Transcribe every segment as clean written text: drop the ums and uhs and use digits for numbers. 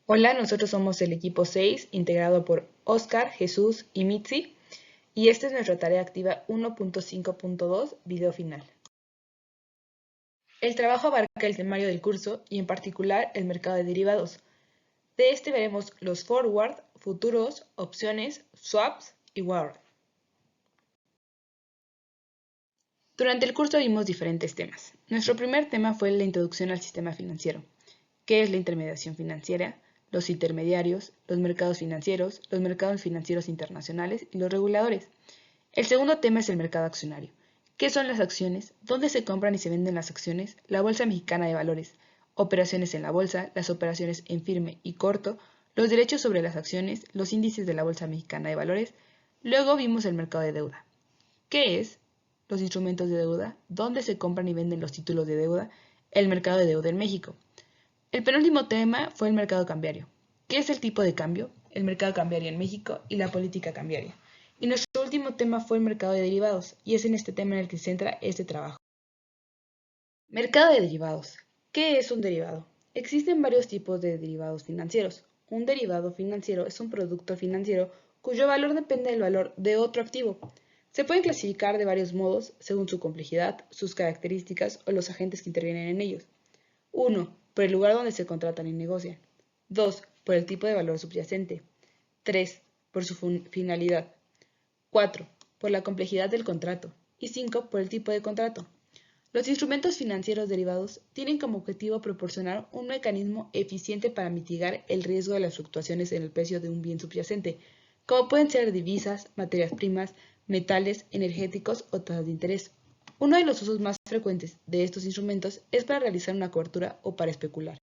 Hola, nosotros somos el equipo 6, integrado por Oscar, Jesús y Mitzi, y esta es nuestra tarea activa 1.5.2, video final. El trabajo abarca el temario del curso y en particular el mercado de derivados. De este veremos los forward, futuros, opciones, swaps y warrant. Durante el curso vimos diferentes temas. Nuestro primer tema fue la introducción al sistema financiero. ¿Qué es la intermediación financiera? Los intermediarios, los mercados financieros internacionales y los reguladores. El segundo tema es el mercado accionario. ¿Qué son las acciones? ¿Dónde se compran y se venden las acciones? La Bolsa Mexicana de Valores. Operaciones en la bolsa, las operaciones en firme y corto, los derechos sobre las acciones, los índices de la Bolsa Mexicana de Valores. Luego vimos el mercado de deuda. ¿Qué es? Los instrumentos de deuda, dónde se compran y venden los títulos de deuda, el mercado de deuda en México. El penúltimo tema fue el mercado cambiario. ¿Qué es el tipo de cambio? El mercado cambiario en México y la política cambiaria. Y nuestro último tema fue el mercado de derivados, y es en este tema en el que se centra este trabajo. Mercado de derivados. ¿Qué es un derivado? Existen varios tipos de derivados financieros. Un derivado financiero es un producto financiero cuyo valor depende del valor de otro activo. Se pueden clasificar de varios modos según su complejidad, sus características o los agentes que intervienen en ellos. 1. Por el lugar donde se contratan y negocian. 2. Por el tipo de valor subyacente. 3. Por su finalidad. 4. Por la complejidad del contrato. Y 5. Por el tipo de contrato. Los instrumentos financieros derivados tienen como objetivo proporcionar un mecanismo eficiente para mitigar el riesgo de las fluctuaciones en el precio de un bien subyacente, como pueden ser divisas, materias primas, metales, energéticos o tasas de interés. Uno de los usos más frecuentes de estos instrumentos es para realizar una cobertura o para especular.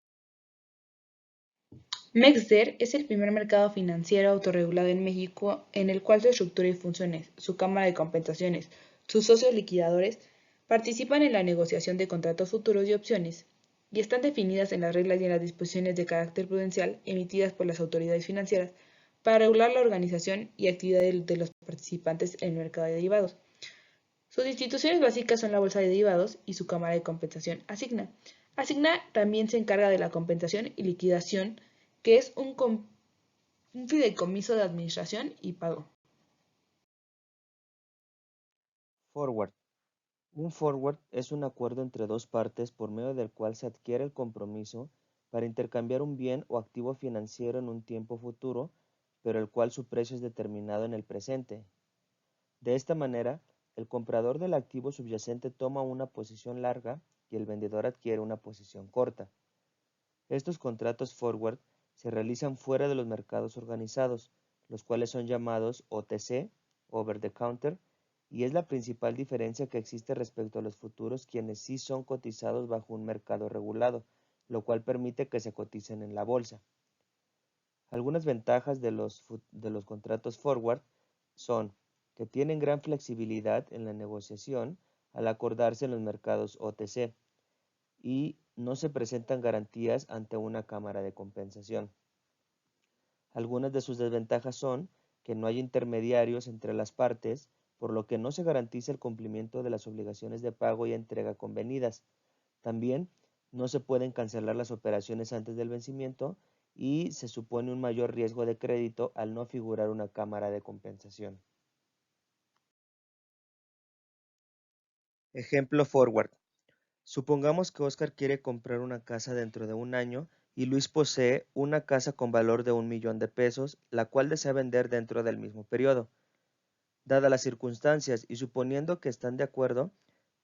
MexDer es el primer mercado financiero autorregulado en México en el cual su estructura y funciones, su cámara de compensaciones, sus socios liquidadores participan en la negociación de contratos futuros y opciones, y están definidas en las reglas y en las disposiciones de carácter prudencial emitidas por las autoridades financieras para regular la organización y actividad de los participantes en el mercado de derivados. Sus instituciones básicas son la Bolsa de Derivados y su cámara de compensación, Asigna. Asigna también se encarga de la compensación y liquidación, que es un fideicomiso de administración y pago. Forward. Un forward es un acuerdo entre dos partes por medio del cual se adquiere el compromiso para intercambiar un bien o activo financiero en un tiempo futuro, pero el cual su precio es determinado en el presente. De esta manera, el comprador del activo subyacente toma una posición larga y el vendedor adquiere una posición corta. Estos contratos forward se realizan fuera de los mercados organizados, los cuales son llamados OTC, Over the Counter, y es la principal diferencia que existe respecto a los futuros, quienes sí son cotizados bajo un mercado regulado, lo cual permite que se coticen en la bolsa. Algunas ventajas de los contratos forward son que tienen gran flexibilidad en la negociación al acordarse en los mercados OTC y no se presentan garantías ante una cámara de compensación. Algunas de sus desventajas son que no hay intermediarios entre las partes, por lo que no se garantiza el cumplimiento de las obligaciones de pago y entrega convenidas. También no se pueden cancelar las operaciones antes del vencimiento y se supone un mayor riesgo de crédito al no figurar una cámara de compensación. Ejemplo forward. Supongamos que Oscar quiere comprar una casa dentro de un año y Luis posee una casa con valor de 1 millón de pesos, la cual desea vender dentro del mismo periodo. Dadas las circunstancias y suponiendo que están de acuerdo,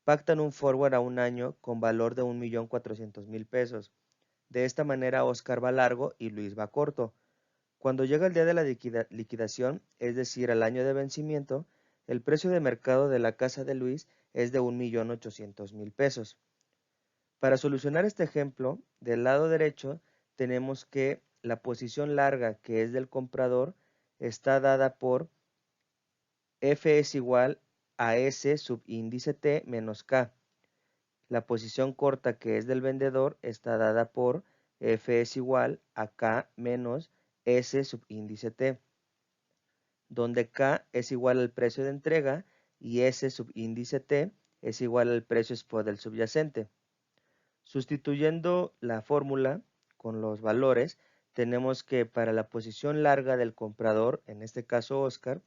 pactan un forward a un año con valor de 1.400.000 pesos. De esta manera Oscar va largo y Luis va corto. Cuando llega el día de la liquidación, es decir, al año de vencimiento, el precio de mercado de la casa de Luis es de 1.800.000 pesos. Para solucionar este ejemplo, del lado derecho tenemos que la posición larga, que es del comprador, está dada por F es igual a S subíndice T menos K. La posición corta, que es del vendedor, está dada por F es igual a K menos S subíndice T, donde K es igual al precio de entrega y S subíndice T es igual al precio spot del subyacente. Sustituyendo la fórmula con los valores, tenemos que para la posición larga del comprador, en este caso Oscar,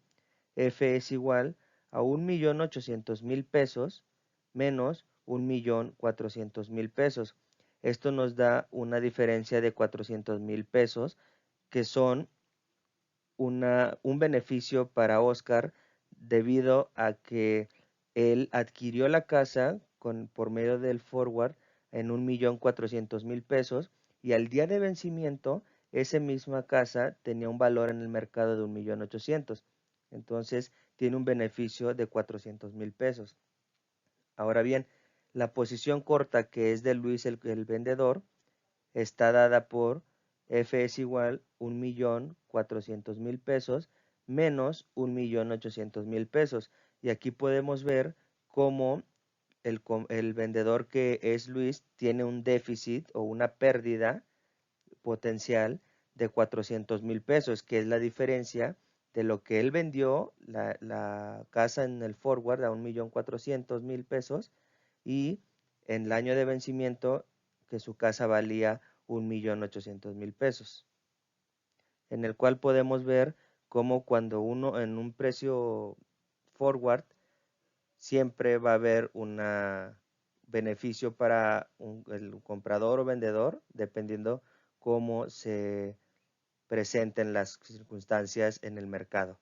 F es igual a 1.800.000 pesos menos 1.400.000 pesos. Esto nos da una diferencia de 400.000 pesos, que son un beneficio para Oscar debido a que él adquirió la casa por medio del forward en 1.400.000 pesos y al día de vencimiento esa misma casa tenía un valor en el mercado de 1.800.000. Entonces tiene un beneficio de 400.000 pesos. Ahora bien, la posición corta, que es de Luis el vendedor, está dada por F es igual 1.400.000 pesos menos 1.800.000 pesos. Y aquí podemos ver cómo el vendedor, que es Luis, tiene un déficit o una pérdida potencial de 400.000 pesos, que es la diferencia de lo que él vendió la casa en el forward a 1.400.000 pesos y en el año de vencimiento que su casa valía 1.800.000 pesos, en el cual podemos ver cómo cuando uno en un precio forward siempre va a haber un beneficio para el comprador o vendedor, dependiendo cómo se presenten las circunstancias en el mercado.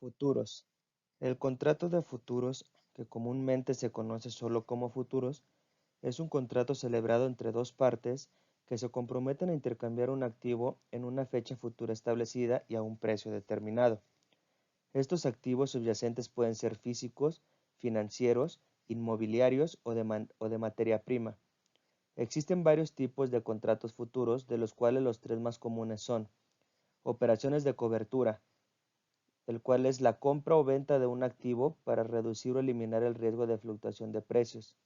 Futuros. El contrato de futuros, que comúnmente se conoce solo como futuros, es un contrato celebrado entre dos partes que se comprometen a intercambiar un activo en una fecha futura establecida y a un precio determinado. Estos activos subyacentes pueden ser físicos, financieros, inmobiliarios o de materia prima. Existen varios tipos de contratos futuros, de los cuales los tres más comunes son: operaciones de cobertura, el cual es la compra o venta de un activo para reducir o eliminar el riesgo de fluctuación de precios;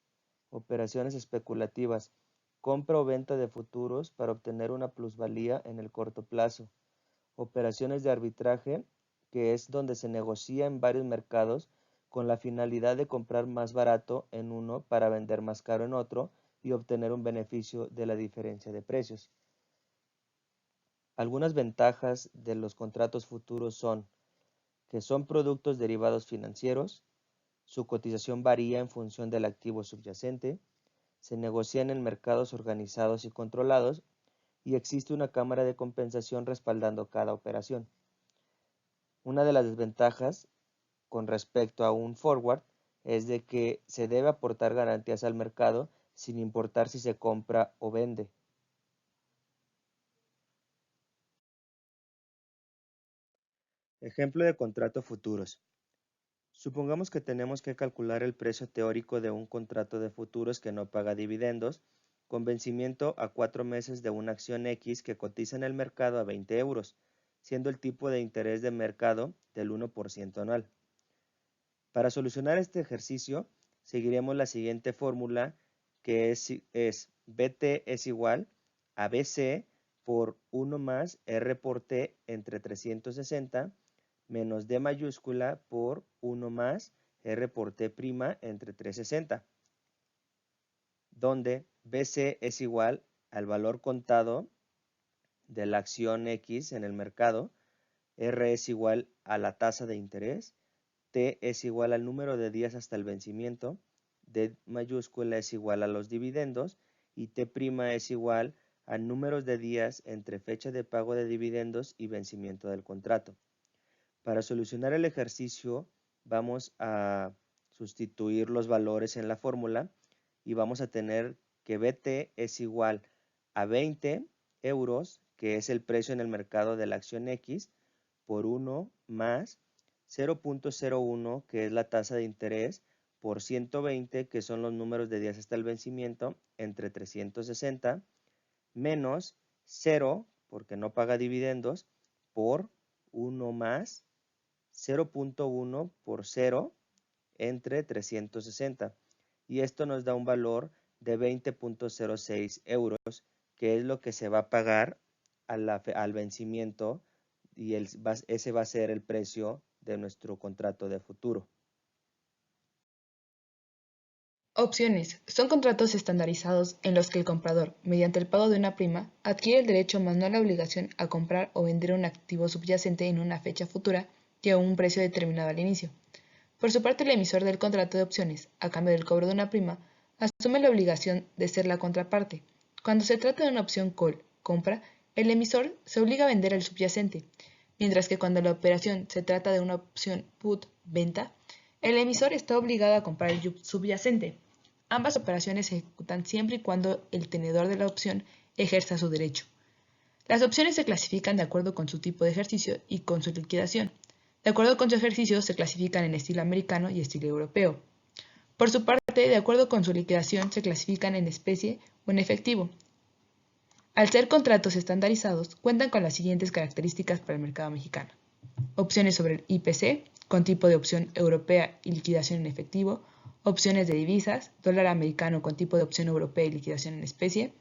operaciones especulativas, compra o venta de futuros para obtener una plusvalía en el corto plazo; operaciones de arbitraje, que es donde se negocia en varios mercados con la finalidad de comprar más barato en uno para vender más caro en otro y obtener un beneficio de la diferencia de precios. Algunas ventajas de los contratos futuros son que son productos derivados financieros, su cotización varía en función del activo subyacente, se negocian en mercados organizados y controlados, y existe una cámara de compensación respaldando cada operación. Una de las desventajas con respecto a un forward es de que se debe aportar garantías al mercado sin importar si se compra o vende. Ejemplo de contrato futuros. Supongamos que tenemos que calcular el precio teórico de un contrato de futuros que no paga dividendos, con vencimiento a 4 meses de una acción X que cotiza en el mercado a 20 euros, siendo el tipo de interés de mercado del 1% anual. Para solucionar este ejercicio, seguiremos la siguiente fórmula, que es BT es igual a BC por 1 más R por T entre 360 menos D mayúscula por 1 más R por T' entre 360, donde BC es igual al valor contado de la acción X en el mercado, R es igual a la tasa de interés, T es igual al número de días hasta el vencimiento, D mayúscula es igual a los dividendos y T' es igual al número de días entre fecha de pago de dividendos y vencimiento del contrato. Para solucionar el ejercicio vamos a sustituir los valores en la fórmula y vamos a tener que BT es igual a 20 euros, que es el precio en el mercado de la acción X, por 1 más 0.01, que es la tasa de interés, por 120, que son los números de días hasta el vencimiento, entre 360, menos 0, porque no paga dividendos, por 1 más 0.1 por 0 entre 360. Y esto nos da un valor de 20.06 euros, que es lo que se va a pagar al vencimiento, y ese va a ser el precio de nuestro contrato de futuro. Opciones. Son contratos estandarizados en los que el comprador, mediante el pago de una prima, adquiere el derecho más no la obligación a comprar o vender un activo subyacente en una fecha futura y a un precio determinado al inicio. Por su parte, el emisor del contrato de opciones, a cambio del cobro de una prima, asume la obligación de ser la contraparte. Cuando se trata de una opción call, compra, el emisor se obliga a vender el subyacente, mientras que cuando la operación se trata de una opción put, venta, el emisor está obligado a comprar el subyacente. Ambas operaciones se ejecutan siempre y cuando el tenedor de la opción ejerza su derecho. Las opciones se clasifican de acuerdo con su tipo de ejercicio y con su liquidación. De acuerdo con su ejercicio, se clasifican en estilo americano y estilo europeo. Por su parte, de acuerdo con su liquidación, se clasifican en especie o en efectivo. Al ser contratos estandarizados, cuentan con las siguientes características para el mercado mexicano. Opciones sobre el IPC, con tipo de opción europea y liquidación en efectivo, opciones de divisas, dólar americano con tipo de opción europea y liquidación en especie,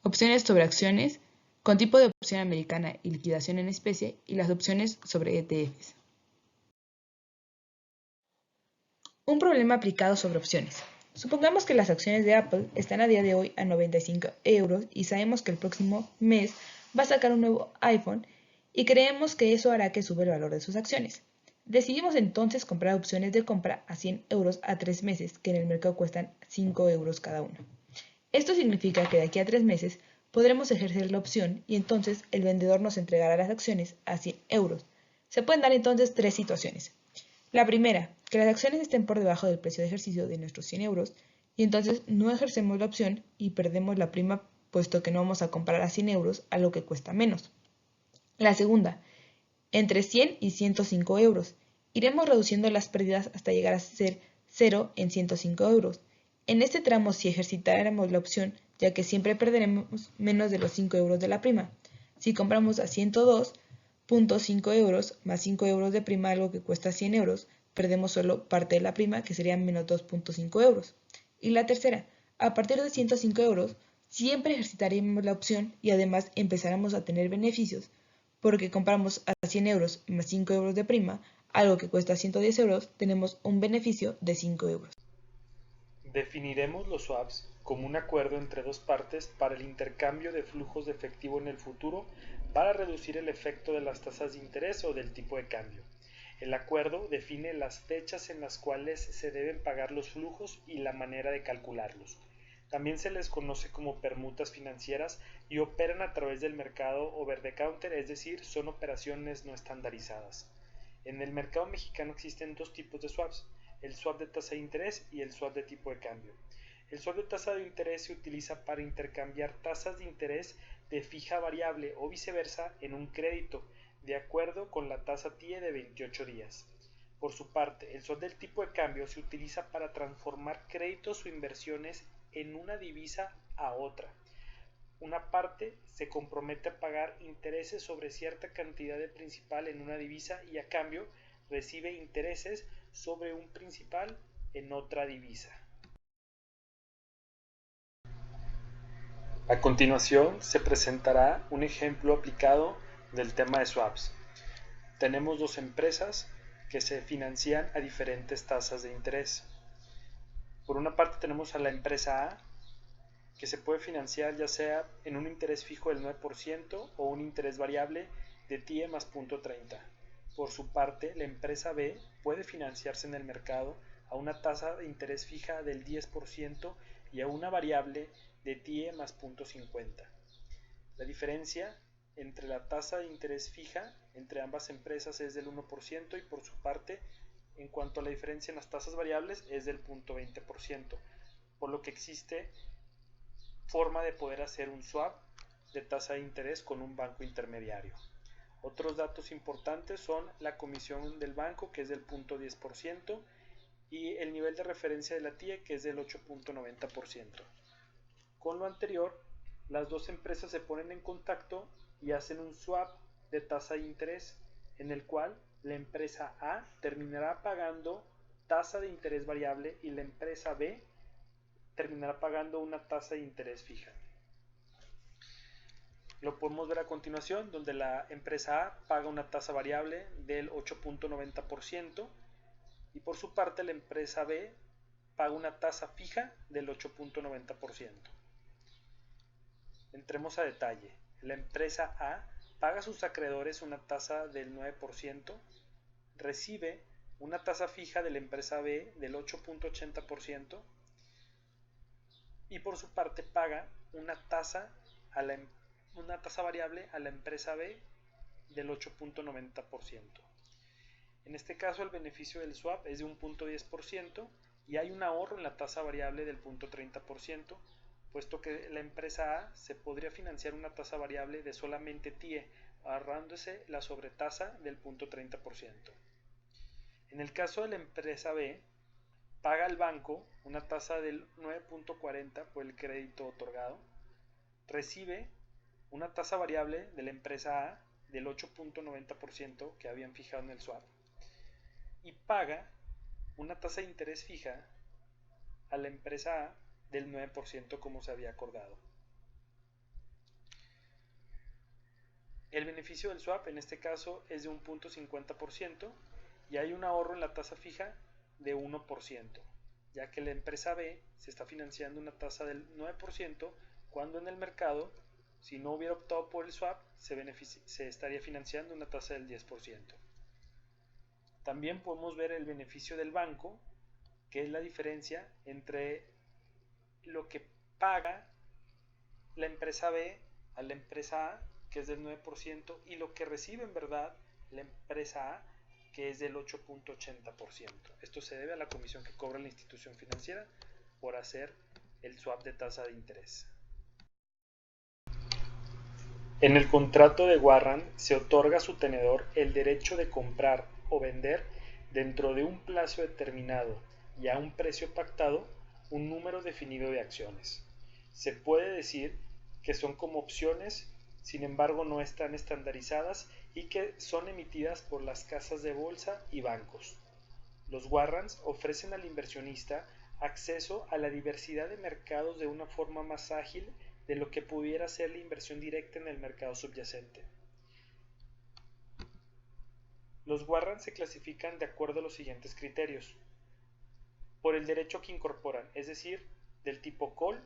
opciones sobre acciones, con tipo de opción americana y liquidación en especie, y las opciones sobre ETFs. Un problema aplicado sobre opciones. Supongamos que las acciones de Apple están a día de hoy a 95 euros y sabemos que el próximo mes va a sacar un nuevo iPhone y creemos que eso hará que sube el valor de sus acciones. Decidimos entonces comprar opciones de compra a 100 euros a 3 meses que en el mercado cuestan 5 euros cada una. Esto significa que de aquí a 3 meses podremos ejercer la opción y entonces el vendedor nos entregará las acciones a 100 euros. Se pueden dar entonces tres situaciones. La primera, que las acciones estén por debajo del precio de ejercicio de nuestros 100 euros y entonces no ejercemos la opción y perdemos la prima puesto que no vamos a comprar a 100 euros a lo que cuesta menos. La segunda, entre 100 y 105 euros. Iremos reduciendo las pérdidas hasta llegar a ser 0 en 105 euros. En este tramo si ejercitáramos la opción, ya que siempre perderemos menos de los 5 euros de la prima. Si compramos a 102.5 euros más 5 euros de prima, algo que cuesta 100 euros, perdemos solo parte de la prima, que serían menos 2.5 euros. Y la tercera, a partir de 105 euros, siempre ejercitaremos la opción y además empezaremos a tener beneficios, porque compramos a 100 euros más 5 euros de prima, algo que cuesta 110 euros, tenemos un beneficio de 5 euros. Definiremos los swaps como un acuerdo entre dos partes para el intercambio de flujos de efectivo en el futuro para reducir el efecto de las tasas de interés o del tipo de cambio. El acuerdo define las fechas en las cuales se deben pagar los flujos y la manera de calcularlos. También se les conoce como permutas financieras y operan a través del mercado over the counter, es decir, son operaciones no estandarizadas. En el mercado mexicano existen dos tipos de swaps: el swap de tasa de interés y el swap de tipo de cambio. El swap de tasa de interés se utiliza para intercambiar tasas de interés de fija a variable o viceversa en un crédito, de acuerdo con la tasa TIE de 28 días. Por su parte, el swap del tipo de cambio se utiliza para transformar créditos o inversiones en una divisa a otra. Una parte se compromete a pagar intereses sobre cierta cantidad de principal en una divisa y a cambio recibe intereses sobre un principal en otra divisa. A continuación se presentará un ejemplo aplicado del tema de swaps. Tenemos dos empresas que se financian a diferentes tasas de interés. Por una parte tenemos a la empresa A, que se puede financiar ya sea en un interés fijo del 9% o un interés variable de TIE más .30. Por su parte, la empresa B puede financiarse en el mercado a una tasa de interés fija del 10% y a una variable de TIE más .50. La diferencia entre la tasa de interés fija entre ambas empresas es del 1% y por su parte, en cuanto a la diferencia en las tasas variables, es del 0.20%, por lo que existe forma de poder hacer un swap de tasa de interés con un banco intermediario. Otros datos importantes son la comisión del banco, que es del 0.10%, y el nivel de referencia de la TIE, que es del 8.90%. Con lo anterior, las dos empresas se ponen en contacto y hacen un swap de tasa de interés, en el cual la empresa A terminará pagando tasa de interés variable y la empresa B terminará pagando una tasa de interés fija. Lo podemos ver a continuación, donde la empresa A paga una tasa variable del 8.90% y por su parte la empresa B paga una tasa fija del 8.90%. Entremos a detalle. La empresa A paga a sus acreedores una tasa del 9%, recibe una tasa fija de la empresa B del 8.80% y por su parte paga una tasa variable a la empresa B del 8.90%. En este caso el beneficio del swap es de un 0.10% y hay un ahorro en la tasa variable del 0.30%, puesto que la empresa A se podría financiar una tasa variable de solamente TIE, ahorrándose la sobretasa del 0.30%. En el caso de la empresa B, paga al banco una tasa del 9.40 por el crédito otorgado, recibe una tasa variable de la empresa A del 8.90% que habían fijado en el swap y paga una tasa de interés fija a la empresa A del 9% como se había acordado. El beneficio del swap en este caso es de un 0.50% y hay un ahorro en la tasa fija de 1%, ya que la empresa B se está financiando una tasa del 9% cuando en el mercado, si no hubiera optado por el swap, se estaría financiando una tasa del 10%. También podemos ver el beneficio del banco, que es la diferencia entre lo que paga la empresa B a la empresa A, que es del 9%, y lo que recibe en verdad la empresa A, que es del 8.80%. Esto se debe a la comisión que cobra la institución financiera por hacer el swap de tasa de interés. En el contrato de warrant se otorga a su tenedor el derecho de comprar o vender dentro de un plazo determinado y a un precio pactado un número definido de acciones. Se puede decir que son como opciones, sin embargo no están estandarizadas y que son emitidas por las casas de bolsa y bancos. Los warrants ofrecen al inversionista acceso a la diversidad de mercados de una forma más ágil de lo que pudiera ser la inversión directa en el mercado subyacente. Los warrants se clasifican de acuerdo a los siguientes criterios. Por el derecho que incorporan, es decir, del tipo call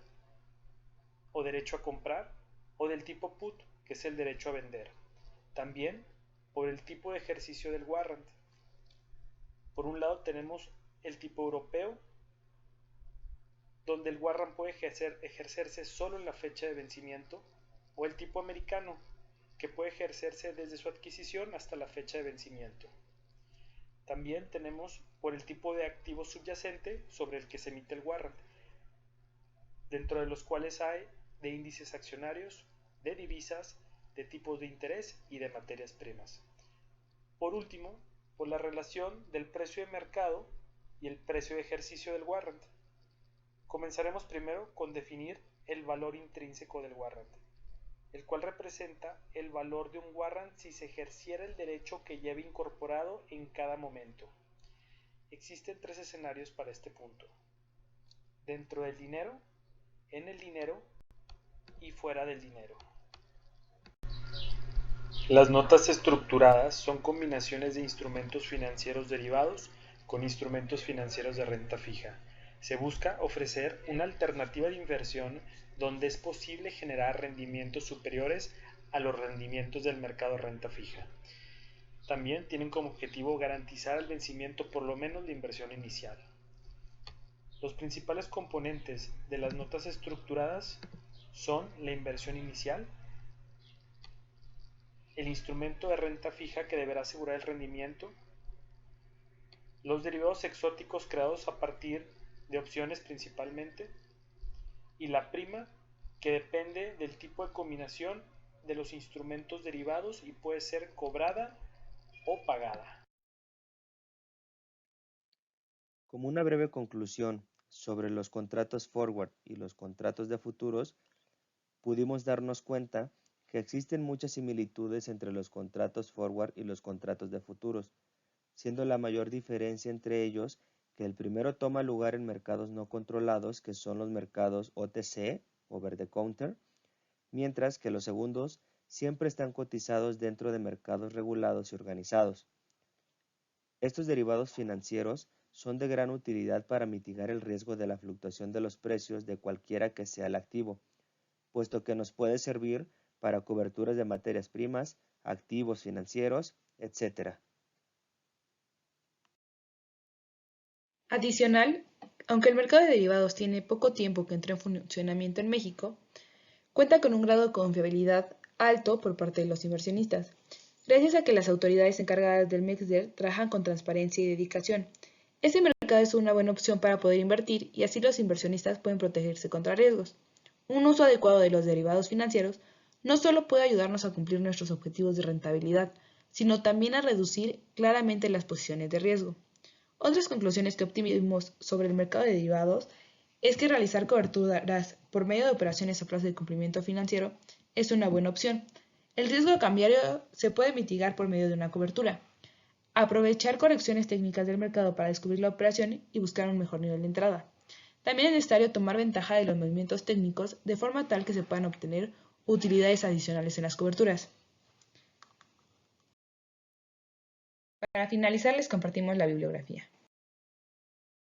o derecho a comprar, o del tipo put, que es el derecho a vender. También por el tipo de ejercicio del warrant. Por un lado tenemos el tipo europeo, donde el warrant puede ejercerse solo en la fecha de vencimiento, o el tipo americano, que puede ejercerse desde su adquisición hasta la fecha de vencimiento. También tenemos por el tipo de activo subyacente sobre el que se emite el warrant, dentro de los cuales hay de índices accionarios, de divisas, de tipos de interés y de materias primas. Por último, por la relación del precio de mercado y el precio de ejercicio del warrant. Comenzaremos primero con definir el valor intrínseco del warrant, el cual representa el valor de un warrant si se ejerciera el derecho que lleva incorporado en cada momento. Existen tres escenarios para este punto: dentro del dinero, en el dinero y fuera del dinero. Las notas estructuradas son combinaciones de instrumentos financieros derivados con instrumentos financieros de renta fija. Se busca ofrecer una alternativa de inversión donde es posible generar rendimientos superiores a los rendimientos del mercado de renta fija. También tienen como objetivo garantizar el vencimiento por lo menos de inversión inicial. Los principales componentes de las notas estructuradas son la inversión inicial, el instrumento de renta fija que deberá asegurar el rendimiento, los derivados exóticos creados a partir de opciones principalmente, y la prima, que depende del tipo de combinación de los instrumentos derivados y puede ser cobrada o pagada. Como una breve conclusión sobre los contratos forward y los contratos de futuros, pudimos darnos cuenta que existen muchas similitudes entre los contratos forward y los contratos de futuros, siendo la mayor diferencia entre ellos que el primero toma lugar en mercados no controlados, que son los mercados OTC, over the counter, mientras que los segundos siempre están cotizados dentro de mercados regulados y organizados. Estos derivados financieros son de gran utilidad para mitigar el riesgo de la fluctuación de los precios de cualquiera que sea el activo, puesto que nos puede servir para coberturas de materias primas, activos financieros, etc. Adicional, aunque el mercado de derivados tiene poco tiempo que entró en funcionamiento en México, cuenta con un grado de confiabilidad alto por parte de los inversionistas, gracias a que las autoridades encargadas del MexDer trabajan con transparencia y dedicación. Este mercado es una buena opción para poder invertir y así los inversionistas pueden protegerse contra riesgos. Un uso adecuado de los derivados financieros no solo puede ayudarnos a cumplir nuestros objetivos de rentabilidad, sino también a reducir claramente las posiciones de riesgo. Otras conclusiones que obtuvimos sobre el mercado de derivados es que realizar coberturas por medio de operaciones a plazo de cumplimiento financiero es una buena opción. El riesgo cambiario se puede mitigar por medio de una cobertura. Aprovechar correcciones técnicas del mercado para descubrir la operación y buscar un mejor nivel de entrada. También es necesario tomar ventaja de los movimientos técnicos de forma tal que se puedan obtener utilidades adicionales en las coberturas. Para finalizar les compartimos la bibliografía.